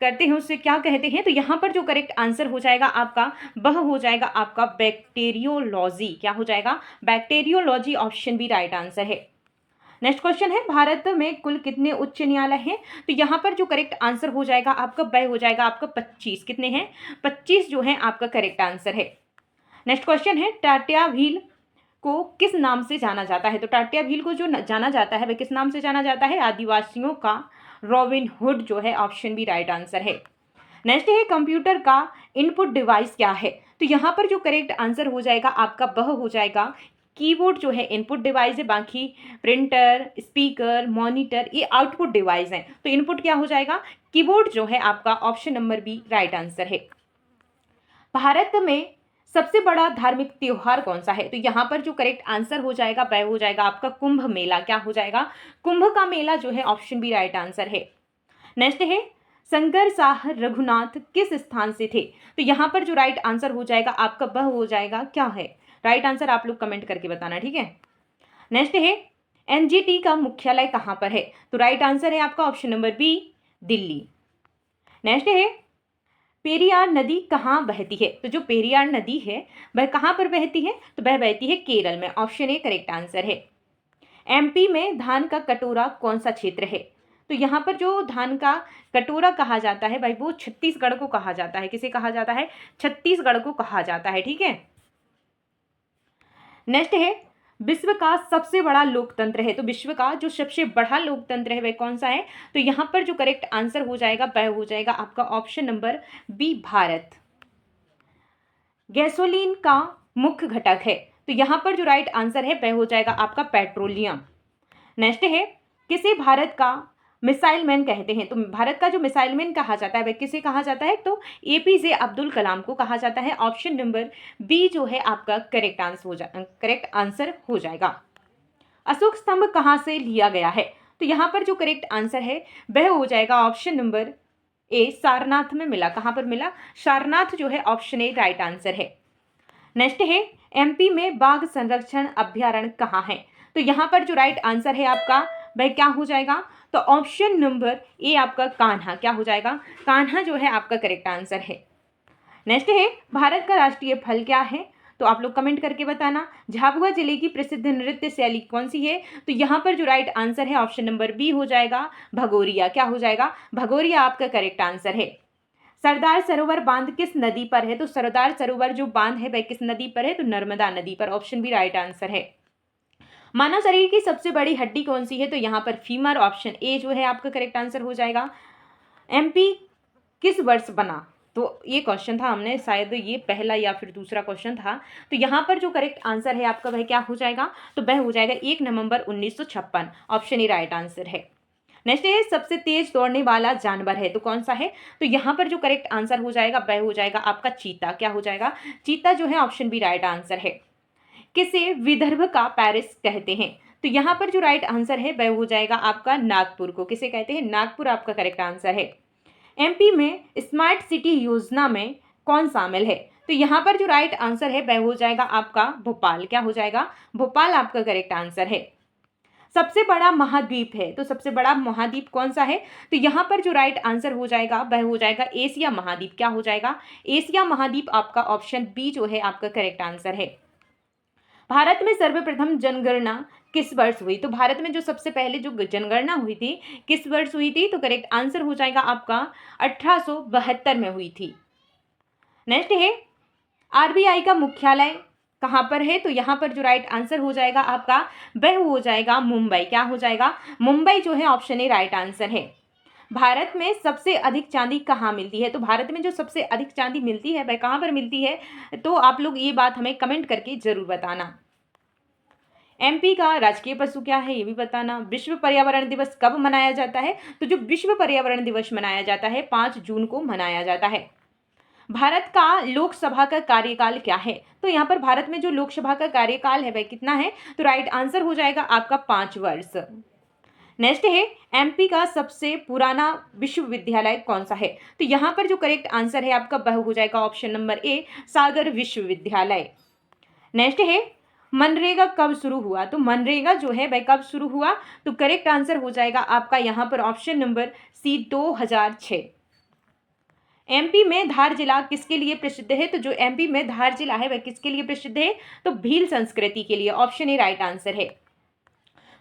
करते हैं उससे क्या कहते हैं? तो यहाँ पर जो करेक्ट आंसर हो जाएगा आपका वह हो जाएगा आपका बैक्टीरियोलॉजी। क्या हो जाएगा? Bacteriology. Option B right answer है। नेक्स्ट क्वेश्चन है भारत में कुल कितने उच्च न्यायालय हैं? तो यहाँ पर जो करेक्ट आंसर हो जाएगा आपका वह हो जाएगा आपका 25। कितने हैं? 25 जो है आपका करेक्ट आंसर है। नेक्स्ट क्वेश्चन है टाटिया भील को किस नाम से जाना जाता है? तो टाटिया भील को जो जाना जाता है वह किस नाम से जाना जाता है? आदिवासियों का रॉबिन हुड जो है ऑप्शन बी राइट आंसर है। नेक्स्ट है कंप्यूटर का इनपुट डिवाइस क्या है? तो यहाँ पर जो करेक्ट आंसर हो जाएगा आपका वह हो जाएगा कीबोर्ड जो है इनपुट डिवाइस है, बाकी प्रिंटर, स्पीकर, मॉनिटर ये आउटपुट डिवाइस हैं। तो इनपुट क्या हो जाएगा? कीबोर्ड जो है आपका option number B right answer है। भारत में सबसे बड़ा धार्मिक त्योहार कौन सा है? तो यहाँ पर जो करेक्ट आंसर हो जाएगा वह हो जाएगा आपका कुंभ मेला। क्या हो जाएगा? कुंभ का मेला जो है ऑप्शन बी राइट आंसर है। नेक्स्ट है शंकर शाह रघुनाथ किस स्थान से थे? तो यहाँ पर जो राइट आंसर हो जाएगा आपका वह हो जाएगा क्या है? राइट आंसर आप लोग कमेंट करके बताना। ठीक है, नेक्स्ट है एनजीटी का मुख्यालय कहाँ पर है? तो राइट आंसर है आपका option number B Delhi. Next है पेरियार नदी कहाँ बहती है? तो जो पेरियार नदी है वह कहाँ पर बहती है? तो वह बहती है केरल में। ऑप्शन ए करेक्ट आंसर है। एमपी में धान का कटोरा कौन सा क्षेत्र है? तो यहाँ पर जो धान का कटोरा कहा जाता है भाई वो छत्तीसगढ़ को कहा जाता है। किसे कहा जाता है? छत्तीसगढ़ को कहा जाता है। ठीक है, नेक्स्ट है विश्व का सबसे बड़ा लोकतंत्र है। तो विश्व का जो सबसे बड़ा लोकतंत्र है वह कौन सा है? तो यहाँ पर जो करेक्ट आंसर हो जाएगा वह हो जाएगा आपका option number B Bharat. Gasoline का मुख्य घटक है। तो यहाँ पर जो राइट आंसर है वह हो जाएगा आपका पेट्रोलियम। नेक्स्ट है किसे भारत का मिसाइल मैन कहते हैं? तो भारत का जो मिसाइल मैन कहा जाता है वह किसे कहा जाता है? तो एपीजे अब्दुल कलाम को कहा जाता है। ऑप्शन नंबर बी जो है आपका करेक्ट आंसर हो जाएगा। अशोक स्तंभ कहाँ से लिया गया है? तो यहाँ पर जो करेक्ट आंसर है वह हो जाएगा ऑप्शन नंबर ए, सारनाथ में मिला। कहाँ पर मिला? सारनाथ जो है ऑप्शन ए राइट आंसर है। नेक्स्ट है एमपी में बाघ संरक्षण अभ्यारण्य कहाँ है? तो यहाँ पर जो राइट आंसर है आपका वह क्या हो जाएगा? तो ऑप्शन नंबर ए आपका कान्हा। क्या हो जाएगा? कान्हा जो है आपका करेक्ट आंसर है। नेक्स्ट है भारत का राष्ट्रीय फल क्या है? तो आप लोग कमेंट करके बताना। झाबुआ जिले की प्रसिद्ध नृत्य शैली कौन सी है? तो यहाँ पर जो राइट आंसर है ऑप्शन नंबर बी हो जाएगा भगोरिया। क्या हो जाएगा? भगोरिया आपका करेक्ट आंसर है। सरदार सरोवर बांध किस नदी पर है? तो सरदार सरोवर जो बांध है वह किस नदी पर है? तो नर्मदा नदी पर। ऑप्शन बी राइट आंसर है। मानव शरीर की सबसे बड़ी हड्डी कौन सी है? तो यहाँ पर फीमर। ऑप्शन ए जो है आपका करेक्ट आंसर हो जाएगा। एमपी किस वर्ष बना? तो ये क्वेश्चन था, हमने शायद ये पहला या फिर दूसरा क्वेश्चन था। तो यहाँ पर जो करेक्ट आंसर है आपका वह क्या हो जाएगा? तो वह हो जाएगा 1 नवंबर 1956। ऑप्शन ए राइट आंसर है। नेक्स्ट है सबसे तेज दौड़ने वाला जानवर है, तो कौन सा है? तो यहाँ पर जो करेक्ट आंसर हो जाएगा वह हो जाएगा आपका चीता। क्या हो जाएगा? चीता जो है ऑप्शन बी राइट आंसर है। किसे विदर्भ का पेरिस कहते हैं? तो यहाँ पर जो राइट आंसर है वह हो जाएगा आपका नागपुर को। किसे कहते हैं? नागपुर आपका करेक्ट आंसर है। एमपी में स्मार्ट सिटी योजना में कौन शामिल है? तो यहाँ पर जो राइट आंसर है वह हो जाएगा आपका भोपाल। क्या हो जाएगा? भोपाल आपका करेक्ट आंसर है। सबसे बड़ा महाद्वीप है, तो सबसे बड़ा महाद्वीप कौन सा है? तो यहाँ पर जो राइट आंसर हो जाएगा वह हो जाएगा एशिया महाद्वीप। क्या हो जाएगा? एशिया महाद्वीप आपका ऑप्शन बी जो है आपका करेक्ट आंसर है। भारत में सर्वप्रथम जनगणना किस वर्ष हुई? तो भारत में जो सबसे पहले जो जनगणना हुई थी किस वर्ष हुई थी? तो करेक्ट आंसर हो जाएगा आपका 1872 में हुई थी। नेक्स्ट है आरबीआई का मुख्यालय कहाँ पर है? तो यहाँ पर जो राइट आंसर हो जाएगा आपका वह हो जाएगा मुंबई। क्या हो जाएगा? मुंबई जो है ऑप्शन ए राइट आंसर है। भारत में सबसे अधिक चांदी कहाँ मिलती है? तो भारत में जो सबसे अधिक चांदी मिलती है वह कहाँ पर मिलती है? तो आप लोग ये बात हमें कमेंट करके जरूर बताना। एमपी का राजकीय पशु क्या है ये भी बताना। विश्व पर्यावरण दिवस कब मनाया जाता है? तो जो विश्व पर्यावरण दिवस मनाया जाता है 5 जून को मनाया जाता है। भारत का लोकसभा का कार्यकाल क्या है? तो यहाँ पर भारत में जो लोकसभा का कार्यकाल है वह कितना है? तो राइट आंसर हो जाएगा आपका 5 वर्ष। नेक्स्ट है एमपी का सबसे पुराना विश्वविद्यालय कौन सा है? तो यहाँ पर जो करेक्ट आंसर है आपका वह हो जाएगा ऑप्शन नंबर ए सागर विश्वविद्यालय। नेक्स्ट है मनरेगा कब शुरू हुआ? तो मनरेगा जो है वह कब शुरू हुआ? तो करेक्ट आंसर हो जाएगा आपका यहाँ पर ऑप्शन नंबर सी 2006। एमपी में धार जिला किसके लिए प्रसिद्ध है? तो जो एमपी में धार जिला है वह किसके लिए प्रसिद्ध है? तो भील संस्कृति के लिए। ऑप्शन ए राइट आंसर है।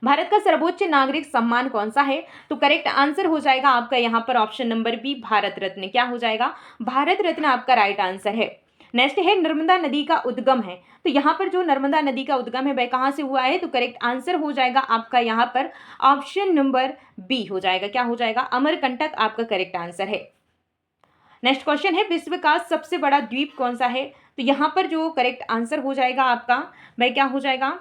भारत का सर्वोच्च नागरिक सम्मान कौन सा है? तो करेक्ट आंसर हो जाएगा आपका यहाँ पर option number B Bharat Ratna. क्या हो जाएगा? भारत रत्न आपका राइट आंसर है। नेक्स्ट है नर्मदा नदी का उद्गम है, तो यहाँ पर जो नर्मदा नदी का उद्गम है वह कहाँ से हुआ है? तो करेक्ट आंसर हो जाएगा आपका यहाँ पर ऑप्शन नंबर बी हो जाएगा। क्या हो जाएगा? अमरकंटक आपका करेक्ट आंसर है। नेक्स्ट क्वेश्चन है विश्व का सबसे बड़ा द्वीप कौन सा है? तो यहाँ पर जो करेक्ट आंसर हो जाएगा आपका वह क्या हो जाएगा?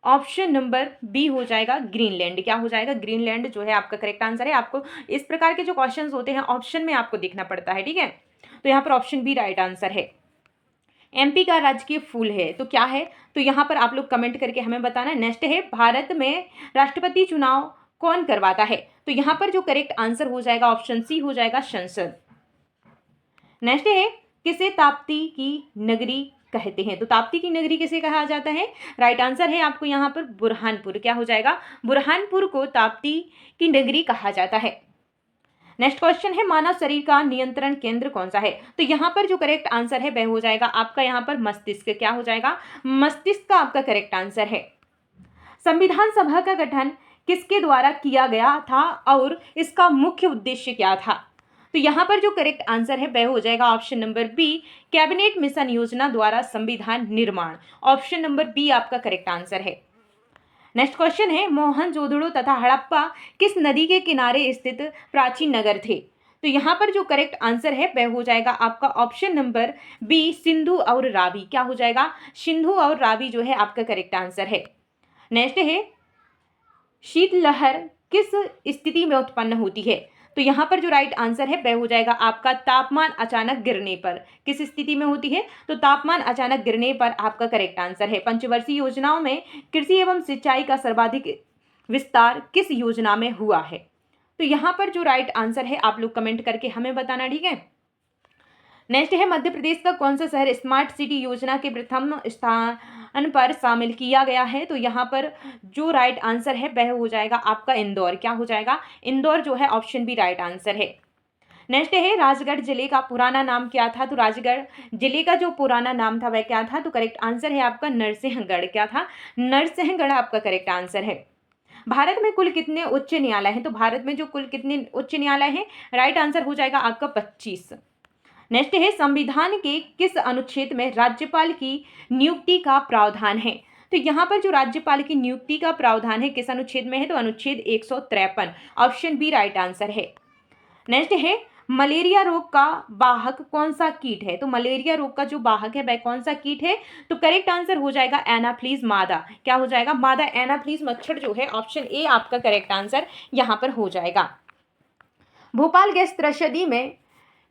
ऑप्शन नंबर बी हो जाएगा ग्रीनलैंड। क्या हो जाएगा? ग्रीनलैंड जो है आपका करेक्ट आंसर है। आपको इस प्रकार के जो क्वेश्चंस होते हैं ऑप्शन में आपको देखना पड़ता है, ठीक है। तो यहाँ पर ऑप्शन बी राइट आंसर है। एमपी का राजकीय फूल है तो क्या है? तो यहाँ पर आप लोग कमेंट करके हमें बताना। नेक्स्ट है भारत में राष्ट्रपति चुनाव कौन करवाता है? तो यहाँ पर जो करेक्ट आंसर हो जाएगा ऑप्शन सी हो जाएगा संसद। नेक्स्ट है किसे ताप्ती की नगरी कहते हैं? तो ताप्ती की नगरी किसे कहा जाता है? राइट आंसर है आपको यहाँ पर बुरहानपुर। क्या हो जाएगा? बुरहानपुर को ताप्ती की नगरी कहा जाता है। नेक्स्ट क्वेश्चन है मानव शरीर का नियंत्रण केंद्र कौन सा है? तो यहाँ पर जो करेक्ट आंसर है वह हो जाएगा आपका यहाँ पर मस्तिष्क। क्या हो जाएगा? मस्तिष्क का आपका करेक्ट आंसर है। संविधान सभा का गठन किसके द्वारा किया गया था और इसका मुख्य उद्देश्य क्या था? तो यहाँ पर जो करेक्ट आंसर है वह हो जाएगा option number B cabinet mission योजना द्वारा संविधान निर्माण। ऑप्शन नंबर बी आपका करेक्ट आंसर है। नेक्स्ट क्वेश्चन है मोहनजोदड़ो तथा हड़प्पा किस नदी के किनारे स्थित प्राचीन नगर थे? तो यहाँ पर जो करेक्ट आंसर है वह हो जाएगा आपका ऑप्शन नंबर बी सिंधु और रावी। क्या हो जाएगा? सिंधु और रावी जो है आपका करेक्ट आंसर है। नेक्स्ट है शीतलहर किस स्थिति में उत्पन्न होती है? तो यहाँ पर जो राइट आंसर है वह हो जाएगा आपका तापमान अचानक गिरने पर। किस स्थिति में होती है? तो तापमान अचानक गिरने पर आपका करेक्ट आंसर है। पंचवर्षीय योजनाओं में कृषि एवं सिंचाई का सर्वाधिक विस्तार किस योजना में हुआ है? तो यहाँ पर जो राइट आंसर है आप लोग कमेंट करके हमें बताना, ठीक है। नेक्स्ट है, मध्य प्रदेश का कौन सा शहर स्मार्ट सिटी योजना के प्रथम स्थान पर शामिल किया गया है? तो यहाँ पर जो राइट आंसर है वह हो जाएगा आपका इंदौर। क्या हो जाएगा? इंदौर जो है ऑप्शन बी राइट आंसर है। नेक्स्ट है, राजगढ़ जिले का पुराना नाम क्या था? तो राजगढ़ जिले का जो पुराना नाम था वह क्या था? तो करेक्ट आंसर है आपका नरसिंहगढ़। क्या था? नरसिंहगढ़ आपका करेक्ट आंसर है। भारत में कुल कितने उच्च न्यायालय हैं? तो भारत में जो कुल कितने उच्च न्यायालय हैं, राइट आंसर हो जाएगा आपका 25। नेक्स्ट है, संविधान के किस अनुच्छेद में राज्यपाल की नियुक्ति का प्रावधान है? तो यहाँ पर जो राज्यपाल की नियुक्ति का प्रावधान है किस अनुच्छेद में है? तो अनुच्छेद 153, ऑप्शन बी राइट आंसर है। नेक्स्ट है, मलेरिया रोग का वाहक कौन सा कीट है? तो मलेरिया रोग का जो वाहक है वह कौन सा कीट है? तो करेक्ट आंसर हो जाएगा एनाफ्लीज मादा। क्या हो जाएगा? मादा एनाफ्लीज मच्छर जो है, ऑप्शन ए आपका करेक्ट आंसर यहाँ पर हो जाएगा। भोपाल गैस त्रसदी में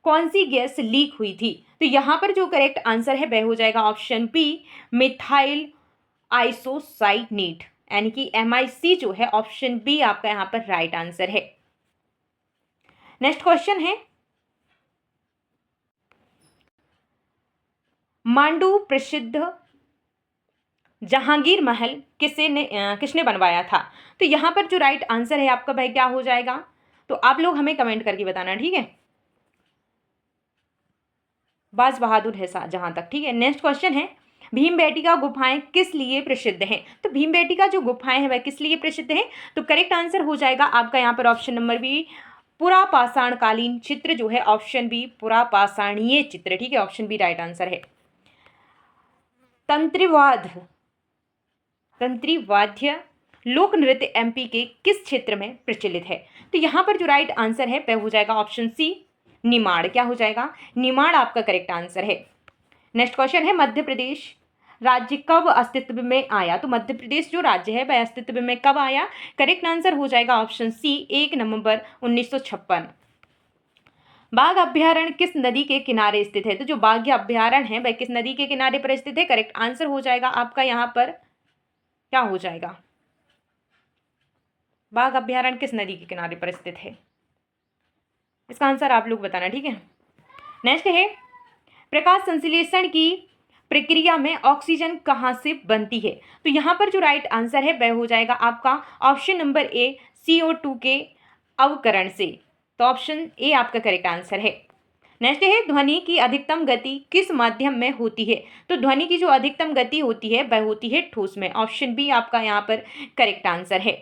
कौन सी गैस लीक हुई थी? तो यहाँ पर जो करेक्ट आंसर है वह हो जाएगा ऑप्शन बी मिथाइल आइसोसाइनेट, यानी कि MIC जो है, ऑप्शन बी आपका यहाँ पर राइट आंसर है। नेक्स्ट क्वेश्चन है, मांडू प्रसिद्ध जहांगीर महल किसने बनवाया था? तो यहाँ पर जो राइट आंसर है आपका भाई क्या हो जाएगा? तो आप लोग हमें कमेंट करके बताना, ठीक है। बाज बहादुर है जहां तक, ठीक है। नेक्स्ट क्वेश्चन है, भीमबेटका गुफाएं किस लिए प्रसिद्ध हैं? तो भीमबेटका जो गुफाएं हैं वह किस लिए प्रसिद्ध हैं? तो करेक्ट आंसर हो जाएगा आपका यहाँ पर ऑप्शन नंबर बी पुरापाषाणकालीन चित्र जो है, ऑप्शन बी पुरापाषाणीय चित्र, ठीक है, ऑप्शन बी राइट आंसर है। तंत्रीवाद्य लोक नृत्य MP के किस क्षेत्र में प्रचलित है? तो यहाँ पर जो राइट आंसर है वह हो जाएगा ऑप्शन सी निमाड़। क्या हो जाएगा? निमाड़ आपका करेक्ट आंसर है। नेक्स्ट क्वेश्चन है, मध्य प्रदेश राज्य कब अस्तित्व में आया? तो मध्य प्रदेश जो राज्य है वह अस्तित्व में कब आया? करेक्ट आंसर हो जाएगा ऑप्शन सी 1 नवंबर 1956। बाघ अभ्यारण्य किस नदी के किनारे स्थित है? तो जो बाघ अभ्यारण्य है वह किस नदी के किनारे पर स्थित है? करेक्ट आंसर हो जाएगा आपका यहाँ पर क्या हो जाएगा? बाघ अभ्यारण्य किस नदी के किनारे पर स्थित है? इसका आंसर आप लोग बताना, ठीक है। नेक्स्ट है, प्रकाश संश्लेषण की प्रक्रिया में ऑक्सीजन कहाँ से बनती है? तो यहाँ पर जो राइट आंसर है वह हो जाएगा आपका ऑप्शन नंबर ए CO2 के अवकरण से। तो ऑप्शन ए आपका करेक्ट आंसर है। नेक्स्ट है, ध्वनि की अधिकतम गति किस माध्यम में होती है? तो ध्वनि की जो अधिकतम गति होती है वह होती है ठोस में, ऑप्शन बी आपका यहाँ पर करेक्ट आंसर है।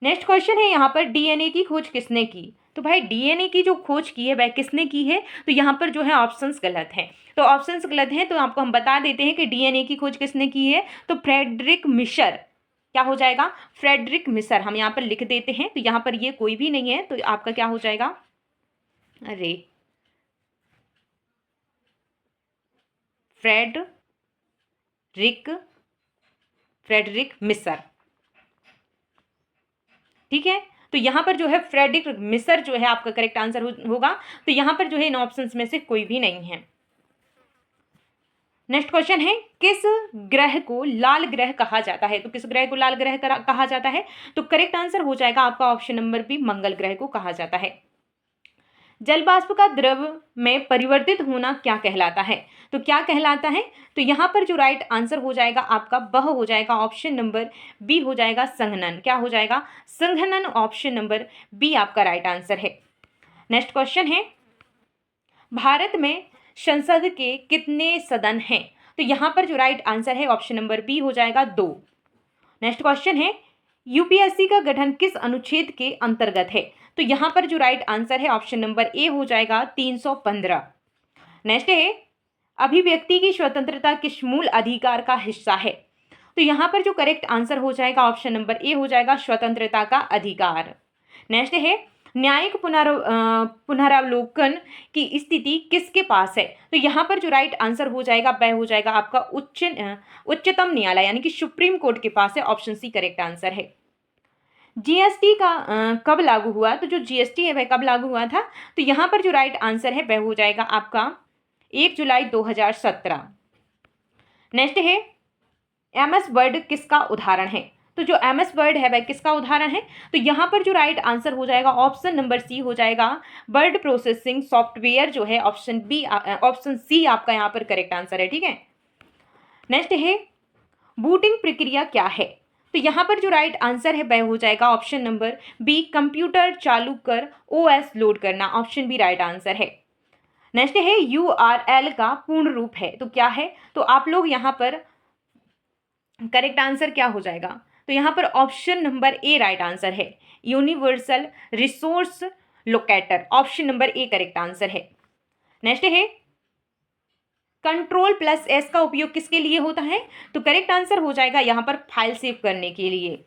नेक्स्ट क्वेश्चन है यहाँ पर, DNA की खोज किसने की? तो भाई DNA की जो खोज की है वह किसने की है? तो यहाँ पर जो है ऑप्शंस गलत हैं। तो ऑप्शंस गलत हैं तो आपको हम बता देते हैं कि DNA की खोज किसने की है? तो फ्रेडरिक मिशर। क्या हो जाएगा? फ्रेडरिक मिशर हम यहाँ पर लिख देते हैं। तो यहाँ पर ये कोई भी नहीं है, तो आपका क्या हो जाएगा? अरे फ्रेडरिक मिशर, ठीक है। तो यहाँ पर जो है फ्रेडरिक मिशर जो है आपका करेक्ट आंसर होगा। तो यहाँ पर जो है इन ऑप्शंस में से कोई भी नहीं है। नेक्स्ट क्वेश्चन है, किस ग्रह को लाल ग्रह कहा जाता है? तो किस ग्रह को लाल ग्रह कहा जाता है? तो करेक्ट आंसर हो जाएगा आपका ऑप्शन नंबर बी मंगल ग्रह को कहा जाता है। जल वाष्प का द्रव में परिवर्तित होना क्या कहलाता है? तो क्या कहलाता है? तो यहाँ पर जो राइट आंसर हो जाएगा आपका वह हो जाएगा ऑप्शन नंबर बी हो जाएगा संघनन। क्या हो जाएगा? संघनन, ऑप्शन नंबर बी आपका राइट आंसर है। नेक्स्ट क्वेश्चन है, भारत में संसद के कितने सदन हैं? तो यहाँ पर जो राइट आंसर है ऑप्शन नंबर बी हो जाएगा 2। नेक्स्ट क्वेश्चन है, UPSC का गठन किस अनुच्छेद के अंतर्गत है? तो यहाँ पर जो राइट आंसर है ऑप्शन नंबर ए हो जाएगा 315। नेक्स्ट है, अभिव्यक्ति की स्वतंत्रता किस मूल अधिकार का हिस्सा है? तो यहाँ पर जो करेक्ट आंसर हो जाएगा ऑप्शन नंबर ए हो जाएगा स्वतंत्रता का अधिकार। नेक्स्ट है, न्यायिक पुनरावलोकन की स्थिति किसके पास है? तो यहाँ पर जो राइट आंसर हो जाएगा वह हो जाएगा आपका उच्चतम न्यायालय यानी कि सुप्रीम कोर्ट के पास है, ऑप्शन सी करेक्ट आंसर है। जीएसटी का कब लागू हुआ? तो जो जीएसटी है वह कब लागू हुआ था? तो यहाँ पर जो राइट आंसर है वह हो जाएगा आपका 1 जुलाई 2017। नेक्स्ट है एमएस वर्ड किसका उदाहरण है? तो जो एमएस वर्ड है वह किसका उदाहरण है? तो यहाँ पर जो राइट आंसर हो जाएगा ऑप्शन नंबर सी हो जाएगा, वर्ड प्रोसेसिंग सॉफ्टवेयर जो है ऑप्शन सी आपका यहाँ पर करेक्ट आंसर है। ठीक है, नेक्स्ट है बूटिंग प्रक्रिया क्या है? तो यहाँ पर जो राइट आंसर है वह हो जाएगा ऑप्शन नंबर बी, कंप्यूटर चालू कर ओएस लोड करना, ऑप्शन बी राइट आंसर है। नेक्स्ट है यूआरएल का पूर्ण रूप है तो क्या है? तो आप लोग यहाँ पर करेक्ट आंसर क्या हो जाएगा? तो यहाँ पर option number A right answer है, universal resource locator, option number A correct answer है। नेक्स्ट है कंट्रोल प्लस एस का उपयोग किसके लिए होता है? तो करेक्ट आंसर हो जाएगा यहाँ पर फाइल सेव करने के लिए।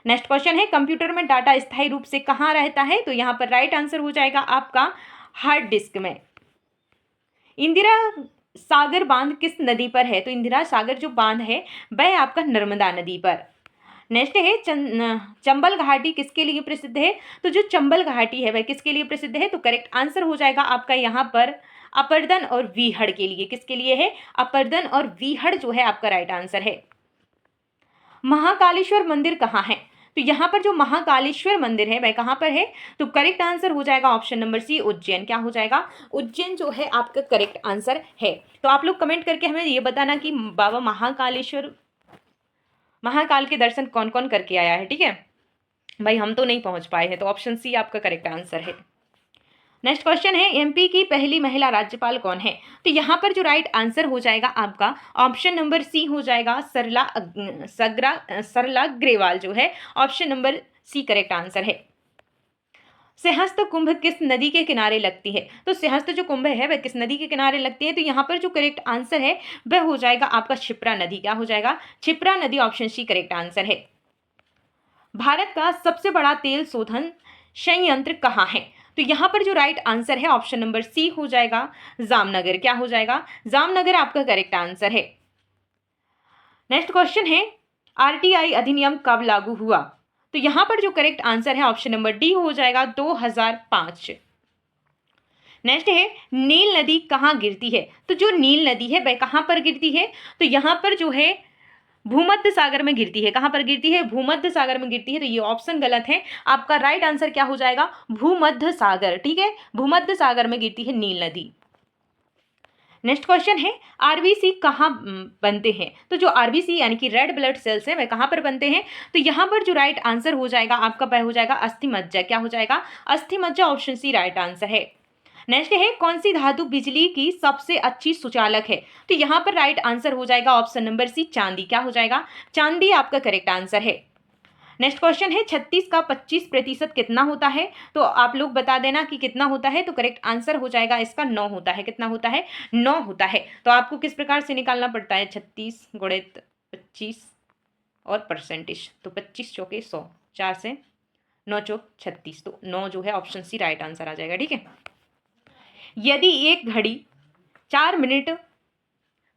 नेक्स्ट क्वेश्चन है कंप्यूटर में डाटा स्थायी रूप से कहाँ रहता है? तो यहाँ पर राइट आंसर हो जाएगा आपका हार्ड डिस्क में। इंदिरा सागर बांध किस नदी पर है? तो इंदिरा सागर जो बांध है वह आपका नर्मदा नदी पर। नेक्स्ट है चंबल घाटी किसके लिए प्रसिद्ध है? तो जो चंबल घाटी है वह किसके लिए प्रसिद्ध है? तो करेक्ट आंसर हो जाएगा आपका यहाँ पर अपर्दन और वीहड़ के लिए। किसके लिए है? अपर्दन और वीहड़ जो है आपका राइट आंसर है। महाकालेश्वर मंदिर कहाँ है? तो यहाँ पर जो महाकालेश्वर मंदिर है वह कहाँ पर है? तो करेक्ट आंसर हो जाएगा ऑप्शन नंबर सी, उज्जैन। क्या हो जाएगा? उज्जैन जो है आपका करेक्ट आंसर है। तो आप लोग कमेंट करके हमें ये बताना कि बाबा महाकाल के दर्शन कौन कौन करके आया है। ठीक है भाई, हम तो नहीं पहुंच पाए हैं, तो ऑप्शन सी आपका करेक्ट आंसर है। नेक्स्ट क्वेश्चन है एमपी की पहली महिला राज्यपाल कौन है? तो यहाँ पर जो राइट आंसर हो जाएगा आपका ऑप्शन नंबर सी हो जाएगा, सरला ग्रेवाल जो है, option number C correct answer है। सिंहस्थ कुंभ किस नदी के किनारे लगती है? तो सिंहस्थ जो कुंभ है वह किस नदी के किनारे लगती है? तो यहाँ पर जो करेक्ट आंसर है वह हो जाएगा आपका क्षिप्रा नदी। क्या हो जाएगा? क्षिप्रा नदी, ऑप्शन सी करेक्ट आंसर है। भारत का सबसे बड़ा तेल शोधन संयंत्र कहाँ है? तो यहाँ पर जो राइट आंसर है ऑप्शन नंबर सी हो जाएगा, जामनगर। क्या हो जाएगा? जामनगर आपका करेक्ट आंसर है। नेक्स्ट क्वेश्चन है आरटीआई अधिनियम कब लागू हुआ? तो यहाँ पर जो करेक्ट आंसर है ऑप्शन नंबर डी हो जाएगा, 2005। नेक्स्ट है नील नदी कहाँ गिरती है? तो जो नील नदी है वह कहाँ पर गिरती है? तो यहाँ पर जो है भूमध्य सागर में गिरती है। कहाँ पर गिरती है? भूमध्य सागर में गिरती है। तो ये ऑप्शन गलत है, आपका राइट आंसर क्या हो जाएगा? भूमध्य सागर। ठीक है, भूमध्य सागर में गिरती है नील नदी। नेक्स्ट क्वेश्चन है आरबीसी कहाँ बनते हैं? तो जो आरबीसी यानी कि रेड ब्लड सेल्स हैं वह कहाँ पर बनते हैं? तो यहाँ पर जो राइट आंसर हो जाएगा आपका वह हो जाएगा अस्थि मज्जा। क्या हो जाएगा? अस्थि मज्जा, ऑप्शन सी राइट आंसर है। नेक्स्ट है कौन सी धातु बिजली की सबसे अच्छी सुचालक है? तो यहाँ पर राइट आंसर हो जाएगा ऑप्शन नंबर सी, चांदी। क्या हो जाएगा? चांदी आपका करेक्ट आंसर है। नेक्स्ट क्वेश्चन है 36 का 25% कितना होता है? तो आप लोग बता देना कि कितना होता है। तो करेक्ट आंसर हो जाएगा इसका 9 होता है। कितना होता है? 9 होता है। तो आपको किस प्रकार से निकालना पड़ता है? 36 गुणित 25 और परसेंटेज, तो 25 चौके 100, 4 से 9 चौक 36, तो 9 जो है ऑप्शन सी राइट आंसर आ जाएगा। ठीक है, यदि एक घड़ी 4 मिनट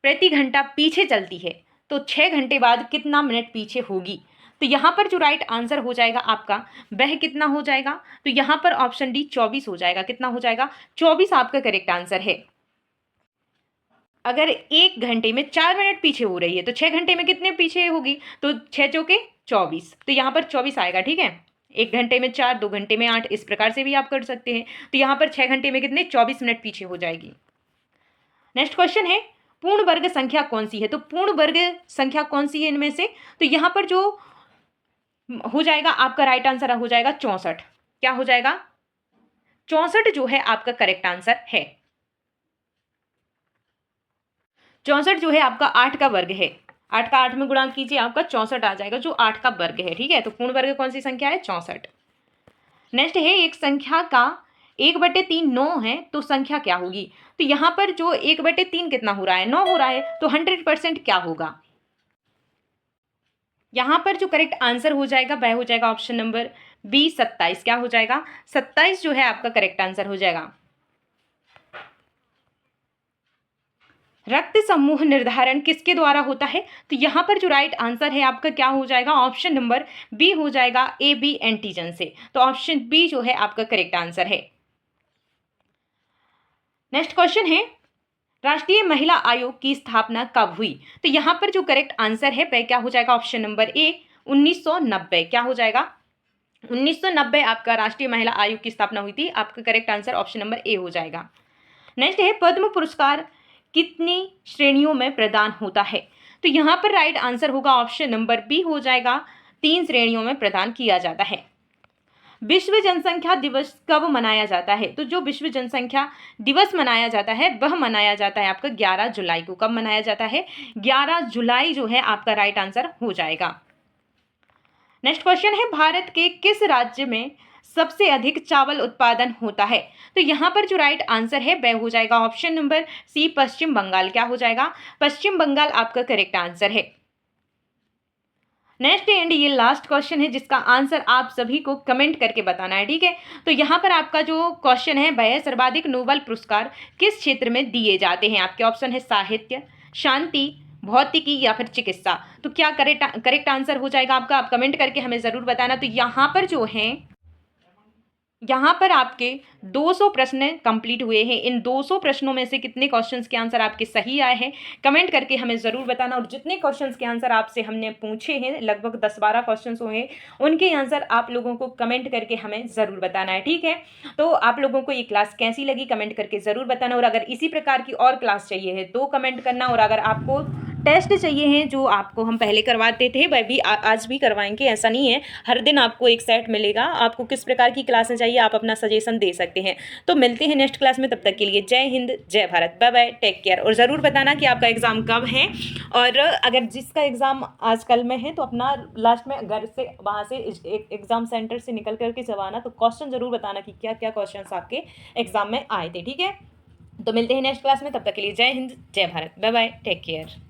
प्रति घंटा पीछे चलती है तो 6 घंटे बाद कितना मिनट पीछे होगी? तो यहाँ पर जो राइट आंसर हो जाएगा आपका वह कितना हो जाएगा? तो यहाँ पर ऑप्शन डी 24 हो जाएगा। कितना हो जाएगा? 24 आपका करेक्ट आंसर है। अगर 1 घंटे में 4 मिनट पीछे हो रही है तो 6 घंटे में कितने पीछे होगी? तो 6 चौके 24, तो यहाँ पर 24 आएगा। ठीक है, 1 घंटे में 4, 2 घंटे में 8, इस प्रकार से भी आप कर सकते हैं। तो यहाँ पर 6 घंटे में कितने? 24 मिनट पीछे हो जाएगी। नेक्स्ट क्वेश्चन है पूर्ण वर्ग संख्या कौन सी है? तो पूर्ण वर्ग संख्या कौन सी है इनमें से? तो यहाँ पर जो हो जाएगा आपका राइट आंसर हो जाएगा 64। क्या हो जाएगा? 64 जो है आपका करेक्ट आंसर है। 64 जो है आपका 8 का वर्ग है। 8 का 8 में गुणा कीजिए, आपका 64 आ जाएगा जो 8 का वर्ग है। ठीक है, तो पूर्ण वर्ग कौन सी संख्या है? 64। नेक्स्ट है एक संख्या का 1/3 9 है तो संख्या क्या होगी? तो यहाँ पर जो 1/3 कितना हो रहा है? 9 हो रहा है, तो 100% क्या होगा? यहाँ पर जो करेक्ट आंसर हो जाएगा वह हो जाएगा ऑप्शन नंबर बी, 27। क्या हो जाएगा? 27 जो है आपका करेक्ट आंसर हो जाएगा। रक्त समूह निर्धारण किसके द्वारा होता है? तो यहाँ पर जो राइट आंसर है आपका क्या हो जाएगा? ऑप्शन नंबर बी हो जाएगा, ए बी एंटीजन से। तो ऑप्शन बी जो है आपका करेक्ट आंसर है। नेक्स्ट क्वेश्चन है, राष्ट्रीय महिला आयोग की स्थापना कब हुई? तो यहाँ पर जो करेक्ट आंसर है वह क्या हो जाएगा? ऑप्शन नंबर ए 1990। क्या हो जाएगा? 1990 आपका राष्ट्रीय महिला आयोग की स्थापना हुई थी। आपका करेक्ट आंसर ऑप्शन नंबर ए हो जाएगा। नेक्स्ट है, पद्म पुरस्कार कितनी श्रेणियों में प्रदान होता है? तो यहाँ पर राइट आंसर होगा ऑप्शन नंबर बी हो जाएगा, 3 श्रेणियों में प्रदान किया जाता है। विश्व जनसंख्या दिवस कब मनाया जाता है? तो जो विश्व जनसंख्या दिवस मनाया जाता है वह मनाया जाता है आपका 11 जुलाई को। कब मनाया जाता है? 11 जुलाई जो है आपका राइट आंसर हो जाएगा। नेक्स्ट क्वेश्चन है, भारत के किस राज्य में सबसे अधिक चावल उत्पादन होता है? तो यहाँ पर जो राइट आंसर है वह हो जाएगा ऑप्शन नंबर सी पश्चिम बंगाल। क्या हो जाएगा? पश्चिम बंगाल आपका करेक्ट आंसर है। नेक्स्ट एंड ये लास्ट क्वेश्चन है जिसका आंसर आप सभी को कमेंट करके बताना है, ठीक है। तो यहाँ पर आपका जो क्वेश्चन है वह सर्वाधिक नोबेल पुरस्कार किस क्षेत्र में दिए जाते हैं? आपके ऑप्शन है साहित्य, शांति, भौतिकी या फिर चिकित्सा। तो क्या करेक्ट आंसर हो जाएगा आपका? आप कमेंट करके हमें ज़रूर बताना। तो यहाँ पर जो है, यहाँ पर आपके 200 प्रश्न कंप्लीट हुए हैं। इन 200 प्रश्नों में से कितने क्वेश्चंस के आंसर आपके सही आए हैं कमेंट करके हमें ज़रूर बताना। और जितने क्वेश्चंस के आंसर आपसे हमने पूछे हैं, लगभग 10-12 क्वेश्चंस हुए हैं, उनके आंसर आप लोगों को कमेंट करके हमें ज़रूर बताना है, ठीक है। तो आप लोगों को ये क्लास कैसी लगी कमेंट करके ज़रूर बताना। और अगर इसी प्रकार की और क्लास चाहिए है तो कमेंट करना। और अगर आपको टेस्ट चाहिए हैं जो आपको हम पहले करवाते थे वह भी आज भी करवाएंगे, ऐसा नहीं है। हर दिन आपको एक सेट मिलेगा। आपको किस प्रकार की क्लासें चाहिए आप अपना सजेशन दे सकते हैं। तो मिलते हैं नेक्स्ट क्लास में, तब तक के लिए जय हिंद, जय Bharat, bye bye, take care. और ज़रूर बताना कि आपका एग्ज़ाम कब है। और अगर जिसका एग्ज़ाम आज कल में है तो अपना लास्ट में घर से वहाँ से एग्ज़ाम सेंटर से निकल करके जब आना तो क्वेश्चन ज़रूर बताना कि क्या क्या क्वेश्चन आपके एग्ज़ाम में आए थे, ठीक है। तो मिलते हैं नेक्स्ट क्लास में, तब तक के लिए जय हिंद, जय Bharat, bye bye, take care.